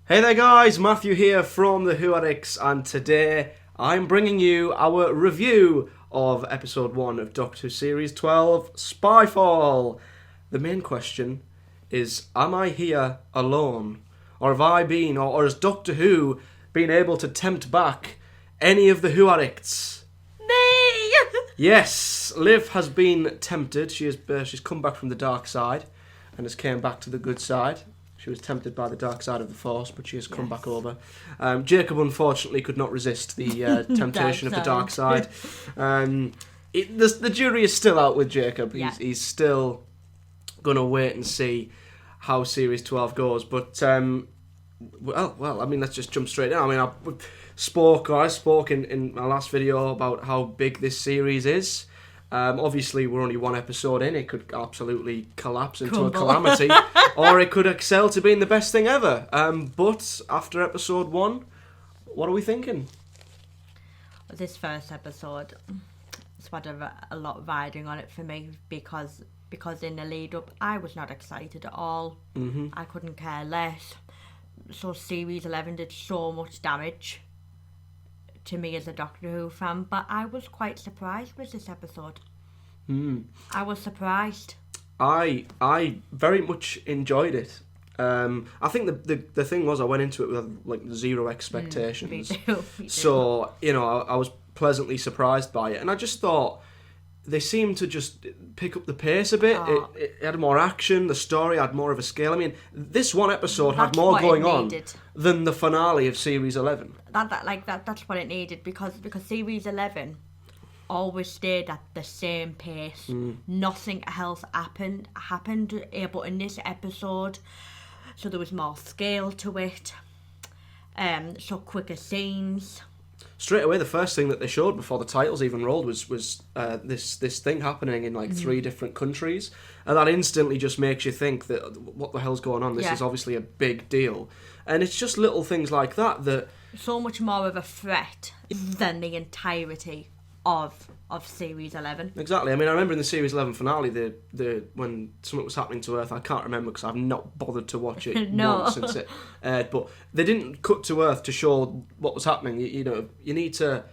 Hey there guys, Matthew here from the Who Addicts, and today I'm bringing you our review of episode 1 of Doctor Who Series 12, Spyfall. The main question is, am I here alone? Or have I been, or has Doctor Who been able to tempt back any of the Who Addicts? Me! Yes, Liv has been tempted. She's come back from the dark side and has came back to the good side. She was tempted by the dark side of the Force, but she has come back over. Jacob, unfortunately, could not resist the temptation of the dark side. The jury is still out with Jacob. He's still going to wait and see how Series 12 goes. But, let's just jump straight in. I spoke in my last video about how big this series is. Obviously, we're only one episode in. It could absolutely collapse into a calamity, or it could excel to being the best thing ever. But after episode 1, what are we thinking? This first episode, it's had a lot riding on it for me because in the lead up, I was not excited at all. Mm-hmm. I couldn't care less. So Series 11 did so much damage to me as a Doctor Who fan, but I was quite surprised with this episode. I was surprised. I very much enjoyed it. I think the thing was I went into it with like zero expectations. Me too. So, I was pleasantly surprised by it, and I just thought they seemed to just pick up the pace a bit. It had more action, the story had more of a scale. I mean, this one episode had more going on than the finale of Series 11. That's what it needed, because Series 11 always stayed at the same pace. Nothing else happened, but in this episode, so there was more scale to it, so quicker scenes. Straight away, the first thing that they showed before the titles even rolled was this thing happening in like 3 different countries, and that instantly just makes you think that what the hell's going on? This is obviously a big deal, and it's just little things like that so much more of a threat than the entirety of Series 11. Exactly. I mean, I remember in the Series 11 finale, the when something was happening to Earth. I can't remember because I've not bothered to watch it once since it aired. But they didn't cut to Earth to show what was happening. You need to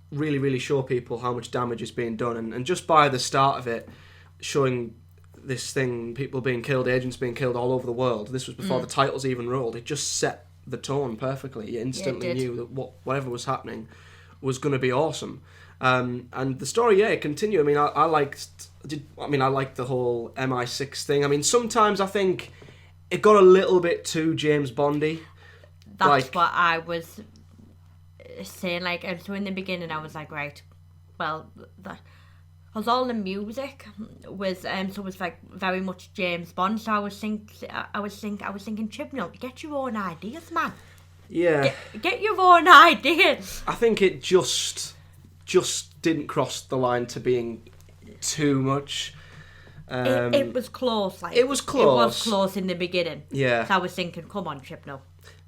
really, really show people how much damage is being done. And just by the start of it, showing this thing, people being killed, agents being killed all over the world. This was before the titles even rolled. It just set the tone perfectly. You instantly knew that whatever was happening was going to be awesome. And the story, it continued. I mean, I liked the whole MI6 thing. I mean, sometimes I think it got a little bit too James Bondy. That's what I was saying. So in the beginning, I was like, right, well, because all the music was like very much James Bond. So I was thinking, Chibnall, get your own ideas, man. Yeah, get your own ideas. I think it just didn't cross the line to being too much. It was close. It was close. It was close in the beginning. Yeah. So I was thinking, come on, Chibnall,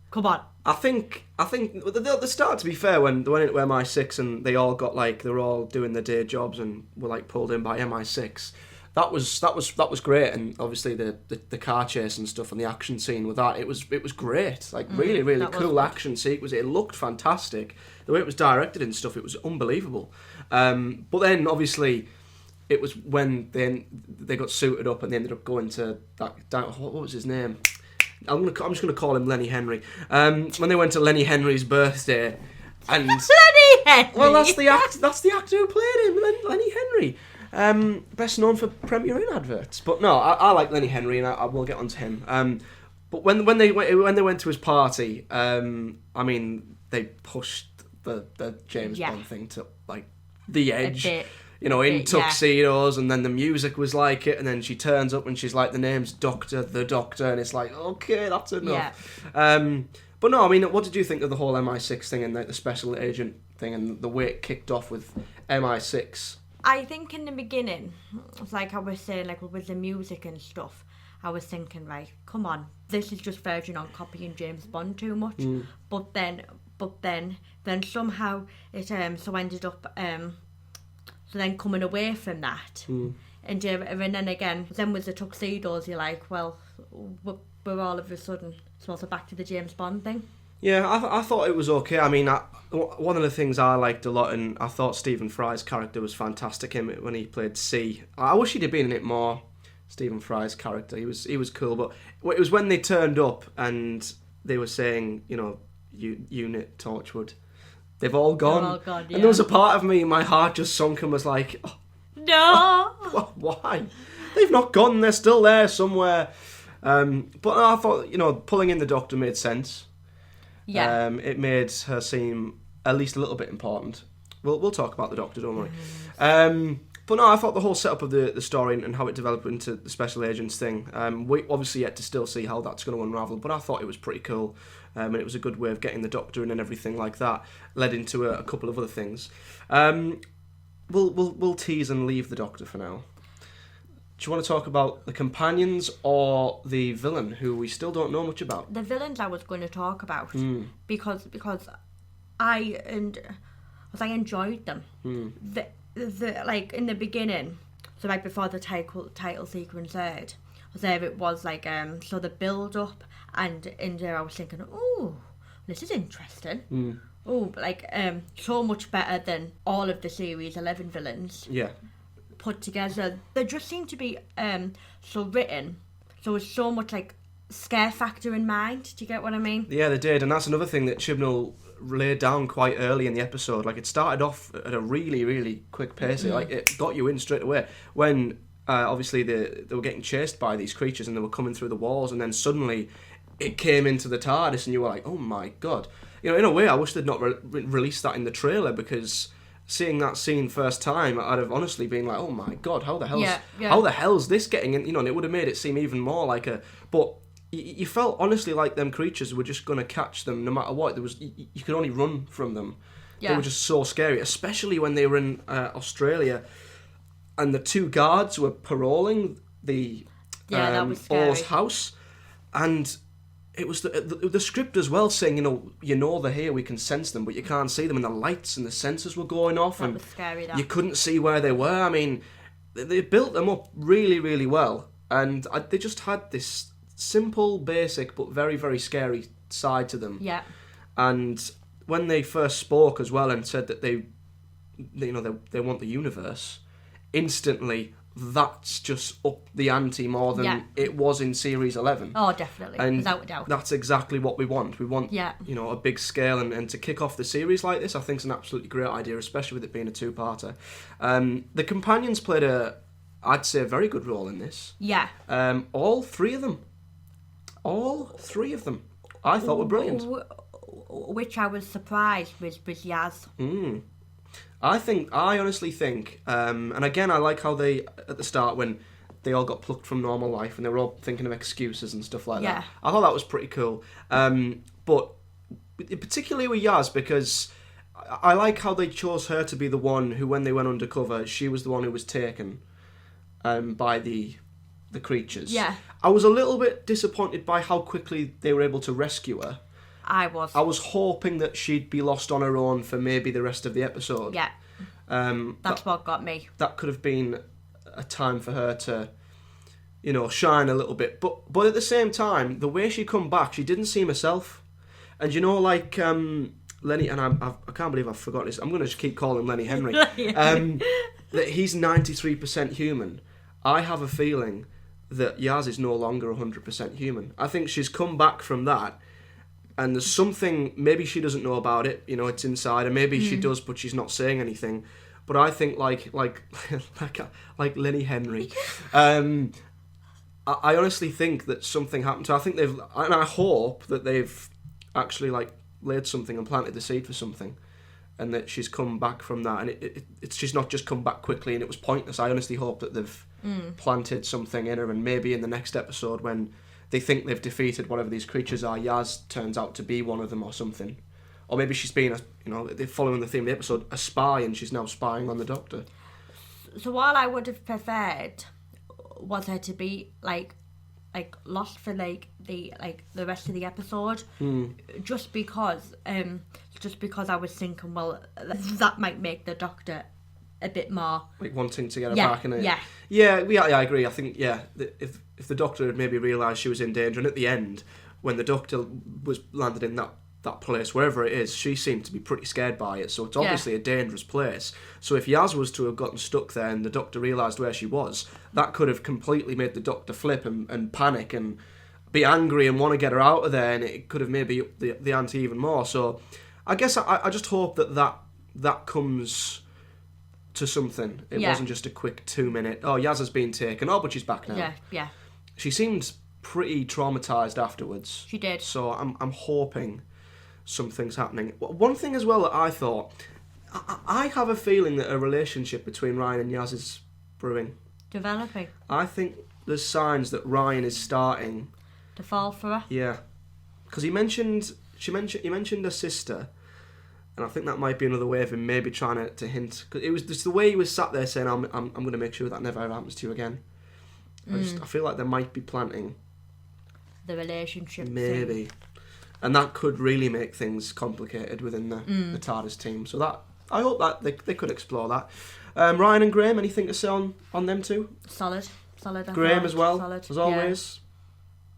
come on. I think the start, to be fair, when they went into MI6 and they all got they're all doing their day jobs and were pulled in by MI6. That was great, and obviously the car chase and stuff and the action scene with that, it was great. Really, really cool action sequence. It looked fantastic. The way it was directed and stuff, it was unbelievable. But then obviously it was when they got suited up and they ended up going to what was his name? I'm just gonna call him Lenny Henry. When they went to Lenny Henry's birthday, and Lenny Henry. Well, that's the actor who played him, Lenny Henry. Best known for Premier Inn adverts, but no, I like Lenny Henry, and I will get onto him. But when they went to his party, they pushed the James Bond thing to the edge, in tuxedos, and then the music was like it, and then she turns up and she's like, the name's the Doctor, and it's like, okay, that's enough. Yeah. But no, I mean, what did you think of the whole MI6 thing and the special agent thing and the way it kicked off with MI6? I think in the beginning, it's like I was saying, with the music and stuff, I was thinking, right, come on, this is just verging on copying James Bond too much. But then somehow it ended up then coming away from that. And then again, then with the tuxedos, you're like, well, we're all of a sudden supposed to back to the James Bond thing. Yeah, I thought it was okay. I mean, one of the things I liked a lot, and I thought Stephen Fry's character was fantastic when he played C. I wish he'd have been in it more, Stephen Fry's character. He was cool, but it was when they turned up and they were saying, Unit Torchwood. They've all gone. They're all gone, yeah. And there was a part of me, my heart just sunk and was like, oh, no! Why? They've not gone, they're still there somewhere. But I thought, pulling in the Doctor made sense. Yeah. It made her seem at least a little bit important. We'll talk about the Doctor, don't worry. But no, I thought the whole setup of the story and how it developed into the special agents thing, we obviously yet to still see how that's going to unravel, but I thought it was pretty cool. And it was a good way of getting the Doctor in and everything like that. Led into a couple of other things. We'll tease and leave the Doctor for now. Do you want to talk about the companions or the villain, who we still don't know much about? The villains I was going to talk about because I enjoyed them. The like in the beginning, so like before the title sequence aired, it was like so the build up, and in there I was thinking, oh, this is interesting. Oh, like so much better than all of the series 11 villains. Yeah. Put together. They just seem to be so written, so it's so much like scare factor in mind. Do you get what I mean? Yeah, they did, and that's another thing that Chibnall laid down quite early in the episode. Like, it started off at a really, really quick pace. Like, it got you in straight away when obviously they were getting chased by these creatures and they were coming through the walls, and then suddenly it came into the TARDIS and you were like, oh my god. In a way I wish they'd not released that in the trailer, because seeing that scene first time, I'd have honestly been like, oh my god, how the hell's this getting in? And it would have made it seem even more like a... But you felt honestly like them creatures were just going to catch them no matter what. You could only run from them. Yeah. They were just so scary, especially when they were in Australia and the two guards were paroling the Orr's house, and it was the script as well saying, they're here, we can sense them, but you can't see them, and the lights and the sensors were going off, and was scary, you couldn't see where they were. I mean, they built them up really, really well, and they just had this simple, basic, but very, very scary side to them. Yeah. And when they first spoke as well and said that they want the universe, instantly that's just up the ante more than it was in Series 11. Oh, definitely, and without a doubt. That's exactly what we want. We want, a big scale, and to kick off the series like this, I think is an absolutely great idea, especially with it being a two-parter. The companions played I'd say, a very good role in this. Yeah. All three of them, I thought were brilliant. Which I was surprised was Yaz. I honestly think, and again, I like how they, at the start, when they all got plucked from normal life and they were all thinking of excuses and stuff like that. I thought that was pretty cool. But particularly with Yaz, because I like how they chose her to be the one who, when they went undercover, she was the one who was taken by the creatures. Yeah. I was a little bit disappointed by how quickly they were able to rescue her. I was hoping that she'd be lost on her own for maybe the rest of the episode. Yeah. That's what got me. That could have been a time for her to, shine a little bit. But at the same time, the way she come back, she didn't seem herself. And like Lenny, and I can't believe I've forgotten this. I'm going to just keep calling him Lenny Henry. That he's 93% human. I have a feeling that Yaz is no longer 100% human. I think she's come back from that. And there's something, maybe she doesn't know about it, it's inside, and maybe she does, but she's not saying anything. But I think like Lenny Henry, I honestly think that something happened to her. I think and I hope that they've actually laid something and planted the seed for something, and that she's come back from that, and she's not just come back quickly and it was pointless. I honestly hope that they've planted something in her, and maybe in the next episode when they think they've defeated whatever these creatures are, Yaz turns out to be one of them or something. Or maybe she's been, they're following the theme of the episode, a spy, and she's now spying on the Doctor. So what I would have preferred was her to be lost for the rest of the episode, just because I was thinking, well, that might make the Doctor a bit more. Like wanting to get her back in it. Yeah, I agree. I think, if the Doctor had maybe realised she was in danger, and at the end, when the Doctor was landed in that place, wherever it is, she seemed to be pretty scared by it, so it's obviously a dangerous place. So if Yaz was to have gotten stuck there and the Doctor realised where she was, that could have completely made the Doctor flip and panic and be angry and want to get her out of there, and it could have maybe upped the ante even more. So I guess I just hope that comes to something. It wasn't just a quick 2-minute, Yaz has been taken, but she's back now. Yeah. She seemed pretty traumatised afterwards. She did. So I'm hoping something's happening. One thing as well that I thought, I have a feeling that a relationship between Ryan and Yaz is brewing. Developing. I think there's signs that Ryan is starting to fall for her. Yeah, because he mentioned her sister, and I think that might be another way of him maybe trying to hint. Cause it was just the way he was sat there saying, "I'm going to make sure that never happens to you again." I feel like they might be planting the relationship maybe. thing. And that could really make things complicated within the TARDIS team. So that I hope that they could explore that. Ryan and Graham, anything to say on them two? Solid. Graham as well, solid. As always.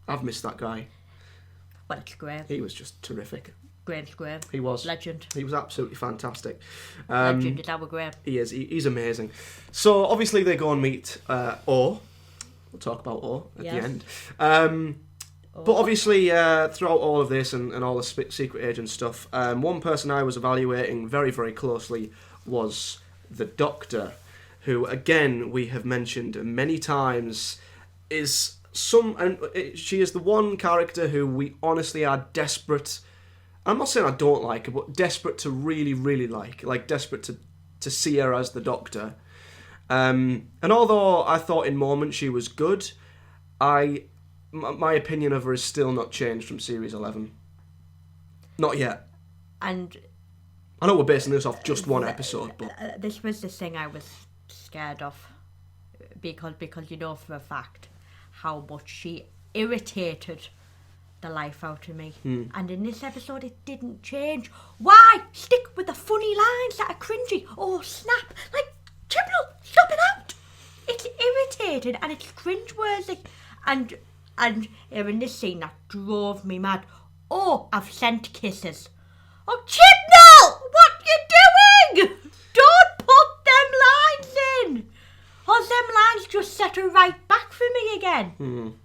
Yeah. I've missed that guy. Well, it's Graham. He was just terrific. Graham's Graham. He was. Legend. He was absolutely fantastic. Legend is our Graham. He is. He's amazing. So obviously they go and meet O. We'll talk about O at the end. But obviously, throughout all of this and all the secret agent stuff, one person I was evaluating very, very closely was the Doctor, who, again, we have mentioned many times, she is the one character who we honestly are desperate. I'm not saying I don't like her, but desperate to really, really like desperate to see her as the Doctor. And although I thought in moments she was good, my opinion of her is still not changed from Series 11. Not yet. And I know we're basing this off just one episode, but this was the thing I was scared of, because you know for a fact how much she irritated the life out of me. And in this episode it didn't change. Why? Stick with the funny lines that are cringy. Oh snap. Like, Chibnall, stop it out. It's irritated and it's cringeworthy. And in this scene that drove me mad. Oh, I've sent kisses. Oh, Chibnall! What you doing? Don't put them lines in. Or them lines just set her right back for me again.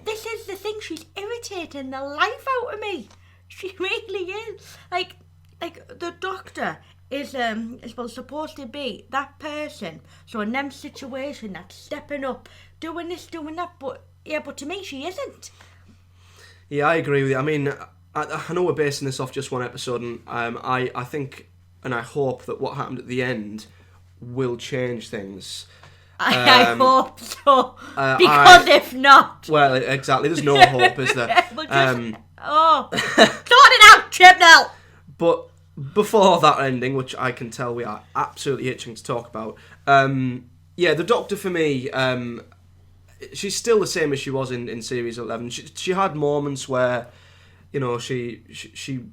This is the thing, she's irritating the life out of me. She really is. Like the Doctor is supposed to be that person. So in them situation, that's stepping up, doing this, doing that, but to me she isn't. Yeah, I agree with you. I mean, I know we're basing this off just one episode, and I think and I hope that what happened at the end will change things. I hope so, because if not... Well, exactly, there's no hope, is there? Sort it out, Chibnall! But before that ending, which I can tell we are absolutely itching to talk about, the Doctor for me, she's still the same as she was in Series 11. She had moments where, you know, she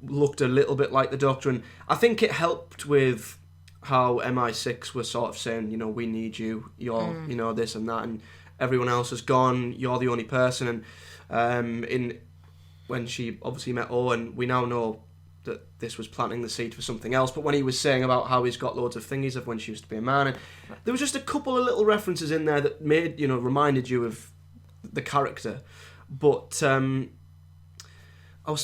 looked a little bit like the Doctor, and I think it helped with how MI6 was sort of saying, you know, we need you, you're, you know, this and that, and everyone else has gone, you're the only person, and when she obviously met Owen, we now know that this was planting the seed for something else, but when he was saying about how he's got loads of thingies of when she used to be a man, and there was just a couple of little references in there that made, you know, reminded you of the character, but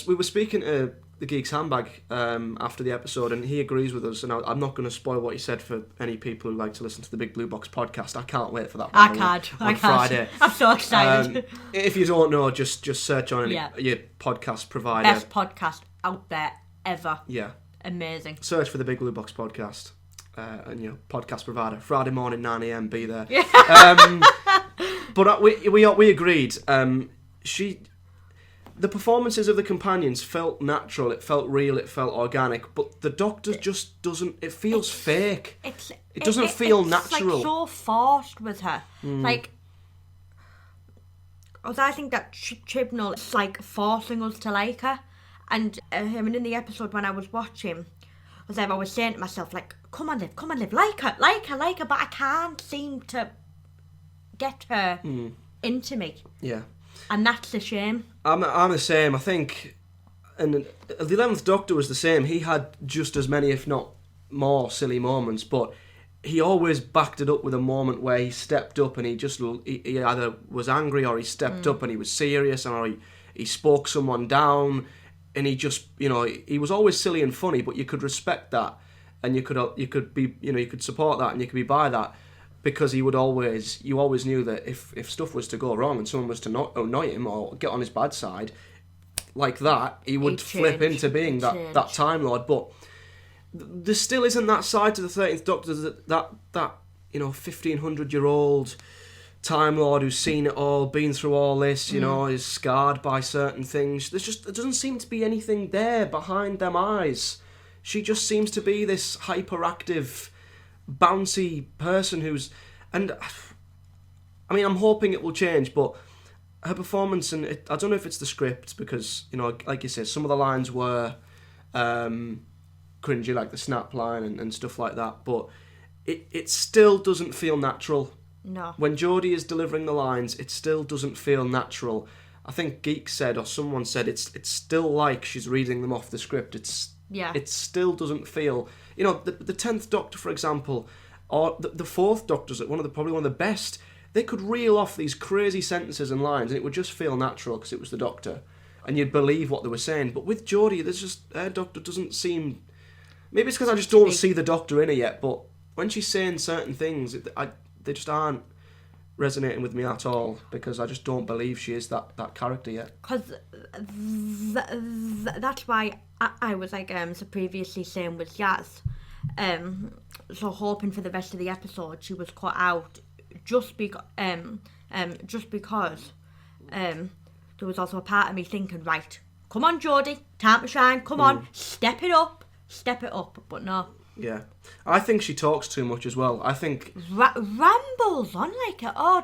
we were speaking to the Geek's Handbag after the episode, and he agrees with us, and I'm not going to spoil what he said for any people who like to listen to the Big Blue Box podcast. I can't wait for that I can't. Friday. I'm so excited. If you don't know, just search on your podcast provider. Best podcast out there ever. Yeah. Amazing. Search for the Big Blue Box podcast and your podcast provider. Friday morning, 9 a.m, be there. But we agreed. The performances of the companions felt natural, it felt real, it felt organic, but the Doctor just doesn't... It feels fake. It doesn't feel natural. It's like so forced with her. Like, I think that Chibnall is like forcing us to like her. And in the episode when I was watching, I was saying to myself, like, come on, Liv, like her, but I can't seem to get her into me. Yeah. And that's a shame. I'm the same. I think, and the 11th Doctor was the same. He had just as many, if not more, silly moments, but he always backed it up with a moment where he stepped up and he either was angry or he stepped up and he was serious, or he spoke someone down, and he just, he was always silly and funny, but you could respect that, and you could be, you could support that, and you could be by that, because you always knew that if stuff was to go wrong and someone was to not annoy him or get on his bad side like that, he would flip into being that Time Lord. But there still isn't that side to the 13th Doctor, that 1500-year-old Time Lord who's seen it all, been through all this, is scarred by certain things. There doesn't seem to be anything there behind them eyes. She just seems to be this hyperactive, bouncy person and I mean, I'm hoping it will change, but her performance, and I don't know if it's the script, because, like you said, some of the lines were cringy, like the snap line and stuff like that, but it still doesn't feel natural. No. When Jodie is delivering the lines, it still doesn't feel natural. I think Geek said, or someone said, it's still like she's reading them off the script. It still doesn't feel... the 10th Doctor, for example, or the 4th Doctor's probably one of the best. They could reel off these crazy sentences and lines, and it would just feel natural because it was the Doctor, and you'd believe what they were saying. But with Jodie, her Doctor doesn't seem... Maybe it's because I just don't see the Doctor in her yet, but when she's saying certain things, they just aren't resonating with me at all, because I just don't believe she is that character yet. Because that's why I was so previously saying with Yaz, so hoping for the rest of the episode she was cut out just because there was also a part of me thinking, right, come on Jodie, time to shine, come on, step it up, but no. Yeah, I think she talks too much as well. I think rambles on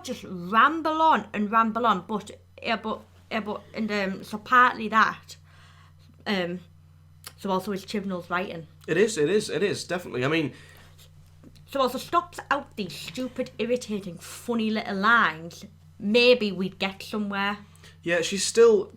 just ramble on, but so partly that, so also is Chibnall's writing. It is definitely. I mean, so also stops out these stupid, irritating, funny little lines. Maybe we'd get somewhere. Yeah, she's still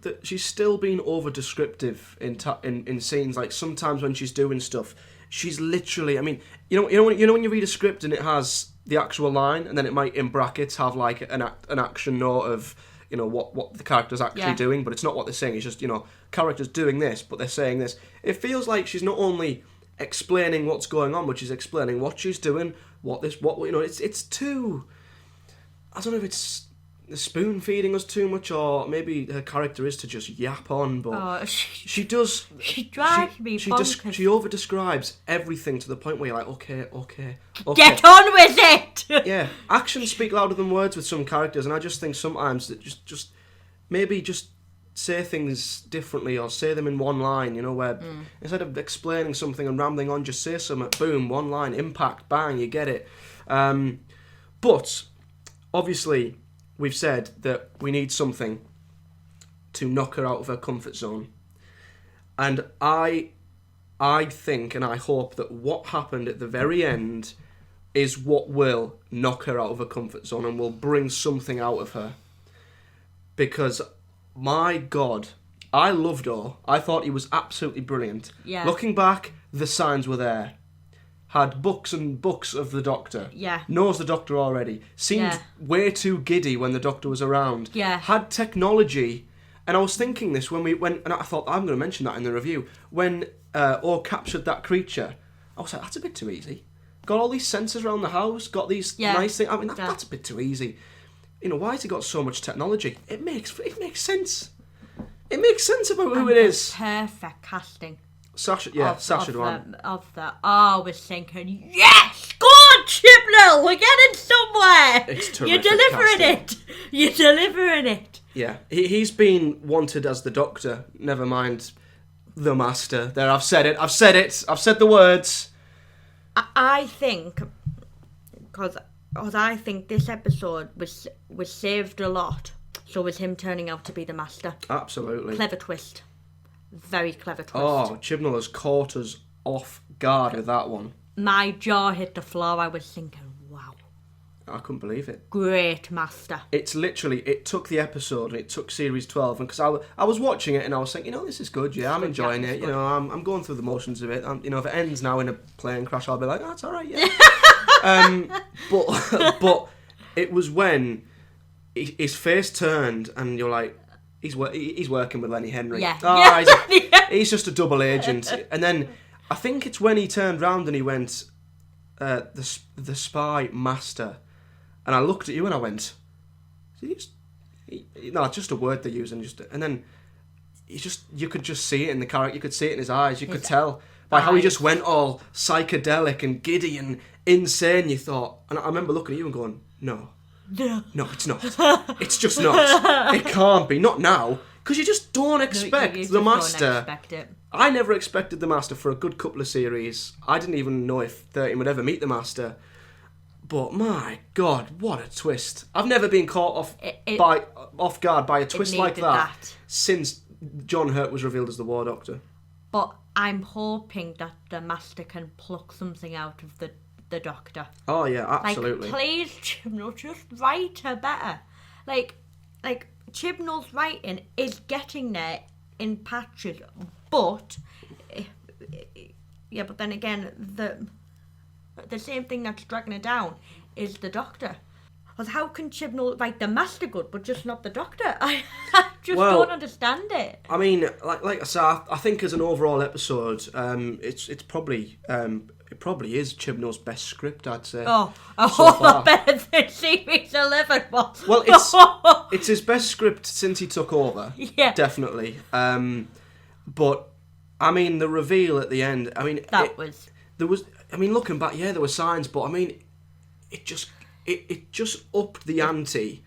being over descriptive in scenes. Like sometimes when she's doing stuff, she's literally, I mean, when you read a script and it has the actual line, and then it might in brackets have like an action note of what the character's actually doing, but it's not what they're saying. It's just characters doing this, but they're saying this. It feels like she's not only explaining what's going on, but she's explaining what she's doing, it's too. I don't know if it's spoon feeding us too much, or maybe her character is to just yap on, but she does. She drives me bonkers. She over describes everything to the point where you're like, okay. Get on with it. Yeah, actions speak louder than words with some characters, and I just think sometimes that just maybe just say things differently, or say them in one line. Where instead of explaining something and rambling on, just say something. Boom, one line, impact, bang, you get it. But obviously, we've said that we need something to knock her out of her comfort zone. And I think and I hope that what happened at the very end is what will knock her out of her comfort zone and will bring something out of her. Because, my God, I loved Orr. I thought he was absolutely brilliant. Yeah. Looking back, the signs were there. Had books and books of the Doctor. Yeah. Knows the Doctor already. Seemed way too giddy when the Doctor was around. Yeah. Had technology. And I was thinking this and I thought, I'm going to mention that in the review. When Orr captured that creature, I was like, that's a bit too easy. Got all these sensors around the house, got these nice things. I mean, that's a bit too easy. Why has he got so much technology? It makes sense. It makes sense about who it is. Perfect casting. Sacha Dhawan. I was thinking, yes, good, Chibnall, we're getting somewhere. It's terrific. You're delivering it. Yeah, he's been wanted as the Doctor. Never mind the Master. There, I've said it. I've said the words. I think, because I think this episode was saved a lot. So was him turning out to be the Master. Absolutely. Clever twist. Very clever twist. Oh, Chibnall has caught us off guard with that one. my jaw hit the floor. I was thinking, wow. I couldn't believe it. Great master. It's literally, it took the episode and it took series 12, and because I was watching it and I was thinking, this is good, yeah, I'm enjoying it, I'm going through the motions of it. If it ends now in a plane crash, I'll be like, it's alright, yeah. But it was when his face turned and you're like, he's working with Lenny Henry. Yeah. He's just a double agent. And then I think it's when he turned round and he went, the spy master. And I looked at you and I went, no, it's just a word they're using. And then you could just see it in the character. You could see it in his eyes. You could tell by how he just went all psychedelic and giddy and insane. You thought, and I remember looking at you and going, no, it's not. It's just not. It can't be. Not now. Because you just don't expect the master. Don't expect it. I never expected the master for a good couple of series. I didn't even know if 13 would ever meet the master. But my God, what a twist! I've never been caught off guard by a twist like that since John Hurt was revealed as the War Doctor. But I'm hoping that the master can pluck something out of the Doctor. Oh yeah, absolutely. Like, please, Chibnall, just write her better. Like Chibnall's writing is getting there in patches, but but then again, the same thing that's dragging it down is the Doctor. Because how can Chibnall write the master good, but just not the Doctor? I just don't understand it. I mean, like I said, I think as an overall episode, it's probably it probably is Chibnall's best script, I'd say. So far. Better than Series 11 was. Well, it's his best script since he took over. Yeah, definitely. But I mean, the reveal at the end. I mean, there was. I mean, looking back, yeah, there were signs, but I mean, it just upped the ante,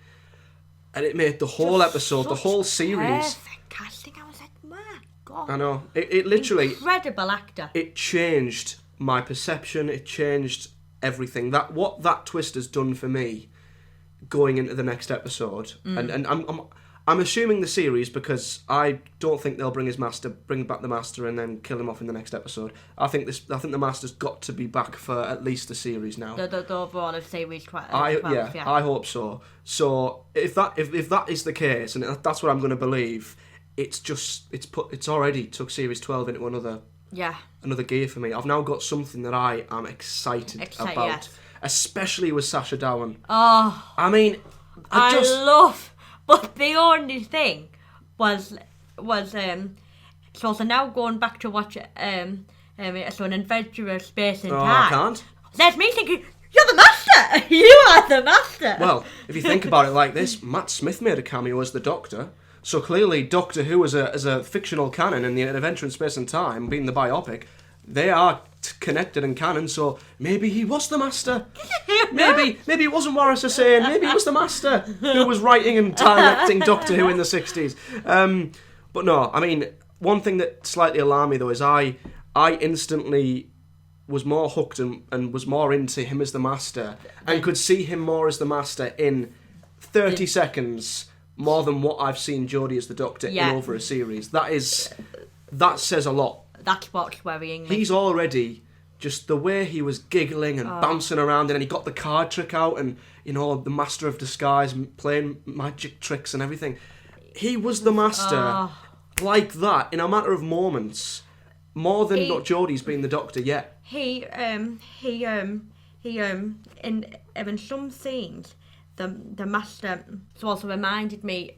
and it made the whole episode, the whole series. Perfect casting. I was like, my God. I know. It literally incredible actor. It changed my perception. It changed everything. What that twist has done for me, going into the next episode, and I'm assuming the series, because I don't think they'll bring back the master and then kill him off in the next episode. I think the master's got to be back for at least the series now. The overall of series 12. I hope so. So if that is the case, and that's what I'm going to believe, it's already took series 12 into another gear for me. I've now got something that I am excited about, yes. Especially with Sacha Dhawan. Oh, I mean, I love. But the only thing was so now going back to watch so an adventurous space and time. I can't. There's me thinking, you're the master. You are the master. Well, if you think about it like this, Matt Smith made a cameo as the Doctor. So clearly, Doctor Who as a fictional canon and the Adventure in Space and Time being the biopic, they are connected and canon. So maybe he was the master. Maybe it wasn't Morris Hussain. Maybe it was the master who was writing and directing Doctor Who in the 60s. But no, I mean, one thing that slightly alarmed me though is I instantly was more hooked and was more into him as the master and could see him more as the master in 30 seconds more than what I've seen Jodie as the Doctor in over a series. That says a lot. That's what's worrying me. He's already, just the way he was giggling and bouncing around, and then he got the card trick out and, the Master of Disguise playing magic tricks and everything. He was the master like that in a matter of moments, more than not Jodie's been the Doctor yet. He in some scenes, the master also reminded me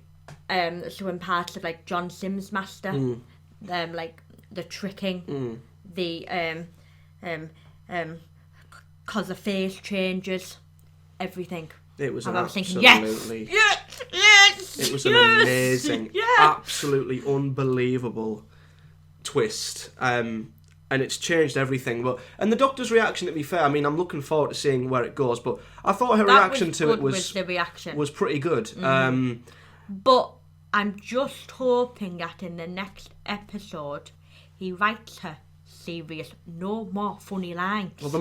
so in parts of like John Sims' master, like the tricking, the cause the face changes, everything. It was and absolutely, yes. It was an amazing, absolutely unbelievable twist. And it's changed everything. And the Doctor's reaction, to be fair, I mean, I'm looking forward to seeing where it goes. But I thought her reaction to it was pretty good. But I'm just hoping that in the next episode, he writes her serious, no more funny lines. Well, the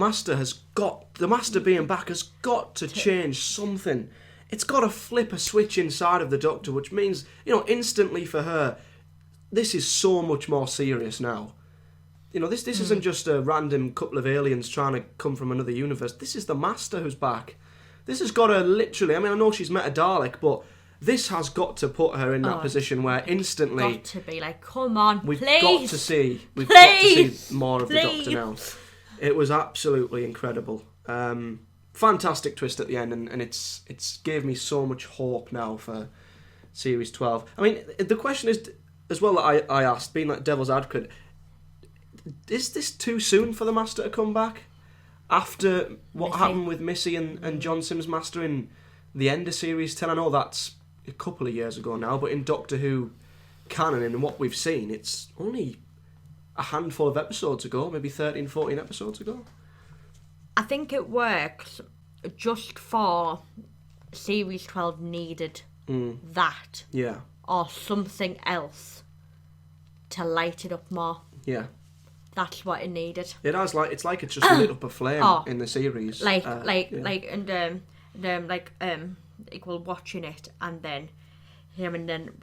Master being back has got to change something. It's got to flip a switch inside of the Doctor, which means, instantly for her, this is so much more serious now. this isn't just a random couple of aliens trying to come from another universe. This is the Master who's back. This has got to literally... I mean, I know she's met a Dalek, but this has got to put her in that position where instantly... Got to be like, come on, we've please. got to see more of the Doctor now. It was absolutely incredible. Fantastic twist at the end, and it's gave me so much hope now for Series 12. I mean, the question is, as well, that I asked, being like devil's advocate, is this too soon for the Master to come back? After what happened with Missy and John Sims Master in the end of Series 10? I know that's a couple of years ago now, but in Doctor Who canon and what we've seen, it's only a handful of episodes ago, maybe 13, 14 episodes ago. I think it works just for Series 12 needed that. Yeah. Or something else to light it up more. Yeah. That's what it needed. It has, like, it's like it's just lit up a flame in the series. Like we're watching it, and then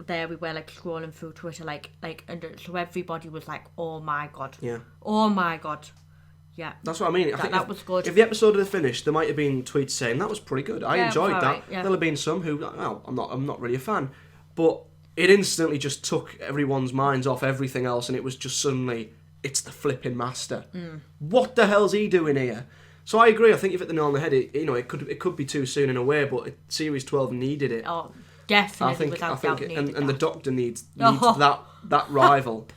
there we were, like, scrolling through Twitter, so everybody was like, oh my god. Yeah. Oh my god. Yeah. That's what I mean. I think that was good. If the episode had finished, there might have been tweets saying that was pretty good. I enjoyed that. Right, yeah. There'll have been some who, I'm not really a fan, but it instantly just took everyone's minds off everything else, and it was just suddenly, it's the flipping Master. What the hell's he doing here? So I agree. I think you've hit the nail on the head. It could be too soon in a way, but Series 12 needed it. Oh, definitely. I think and the Doctor needs that rival.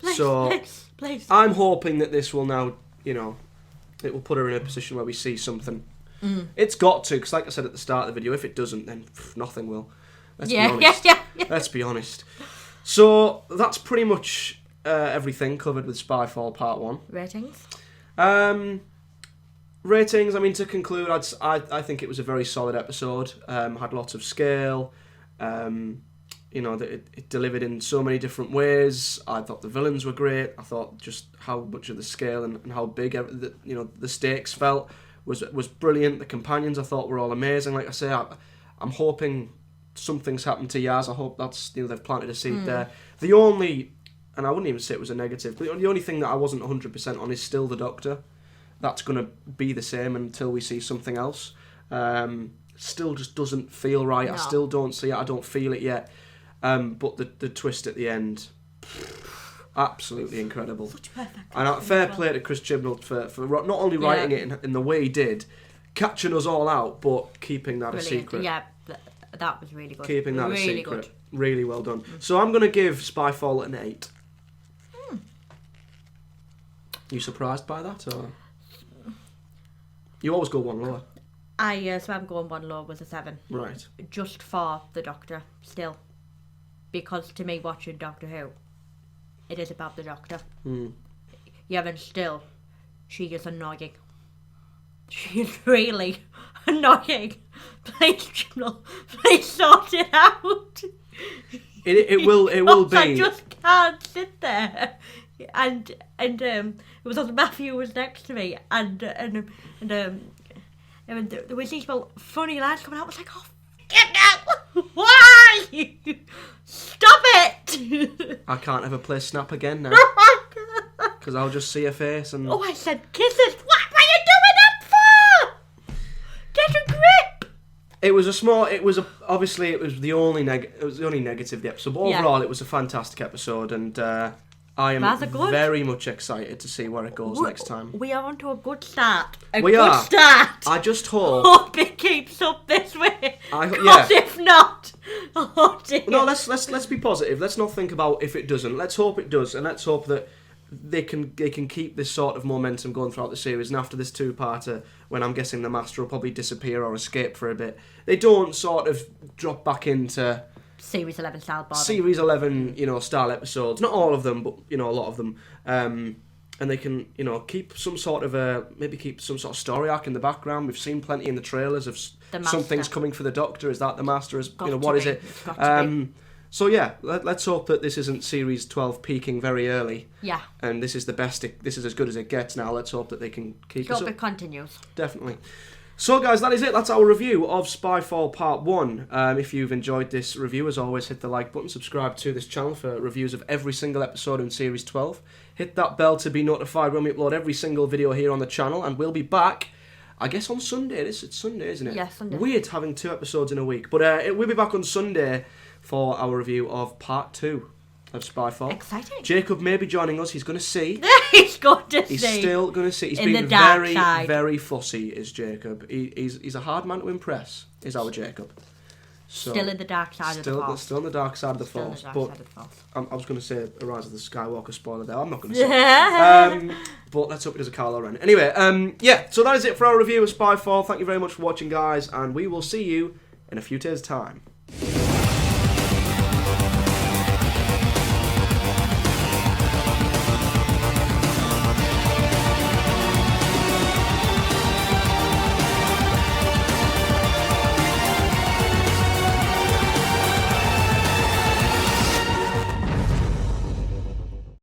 Please. I'm hoping that this will now, it will put her in a position where we see something. It's got to, because like I said at the start of the video, if it doesn't, then nothing will. Let's be honest. Yeah. Let's be honest. So that's pretty much everything covered with Spyfall Part 1. Ratings, I mean, to conclude, I think it was a very solid episode. Had lots of scale. It delivered in so many different ways. I thought the villains were great. I thought just how much of the scale and how big the stakes felt was brilliant. The companions I thought were all amazing. Like I say, I'm hoping something's happened to Yaz. I hope that's they've planted a seed there. The only, and I wouldn't even say it was a negative, but the only thing that I wasn't 100% on is still the Doctor. That's going to be the same until we see something else. Still just doesn't feel right. No. I still don't see it. I don't feel it yet. But the twist at the end, absolutely incredible. Such perfect. And fair play to Chris Chibnall for not only writing it in the way he did, catching us all out, but keeping that a secret. Yeah, that was really good. Keeping that a secret. Good. Really well done. So I'm going to give Spyfall an 8. You surprised by that, or you always go one lower? So I'm going one lower with a 7. Right. Just for the Doctor, still. Because to me, watching Doctor Who, it is about the Doctor. Yeah, and still, she is annoying. She is really annoying. Please sort it out. It will be. I just can't sit there. And it was on Matthew was next to me, and there was these funny lines coming out. I was like, oh, get out! Why? Stop it! I can't ever play Snap again now. Because I'll just see her face and... Oh, I said kisses. What are you doing that for? Get a grip! It was obviously it was the only negative of the episode. But overall, it was a fantastic episode, and I am very much excited to see where it goes next time. We are on to a good start. I just hope it keeps up this way. Because if not, oh dear. No, let's be positive. Let's not think about if it doesn't. Let's hope it does, and let's hope that they can keep this sort of momentum going throughout the series. And after this 2-parter, when I'm guessing the Master will probably disappear or escape for a bit, they don't sort of drop back into Series 11 style body. Series 11, style episodes. Not all of them, but a lot of them. And they can, keep some sort of story arc in the background. We've seen plenty in the trailers of something's coming for the Doctor. Is that the Master? What is it? So yeah, let's hope that this isn't Series 12 peaking very early. Yeah. And this is the best. This is as good as it gets now. Let's hope that they can keep us up. Hope it continues. Definitely. So guys, that is it. That's our review of Spyfall Part 1. If you've enjoyed this review, as always, hit the like button, subscribe to this channel for reviews of every single episode in Series 12. Hit that bell to be notified when we upload every single video here on the channel, and we'll be back, I guess, on Sunday. It's Sunday, isn't it? Yes, Sunday. Weird having 2 episodes in a week. But we'll be back on Sunday for our review of Part 2 of Spyfall. Exciting. Jacob may be joining us. He's going to see. He's going to see. He's still going to see. He's In being the dark very, side. very fussy, is Jacob. He's a hard man to impress, is our Jacob. So, Still in the dark side of the Force. Still in the dark side of the Still in Force. the dark But side of the Force. I was going to say a Rise of the Skywalker spoiler there. I'm not going to say but let's hope it does a Kylo Ren. Anyway, yeah, so that is it for our review of Spyfall. Thank you very much for watching, guys, and we will see you in a few days' time.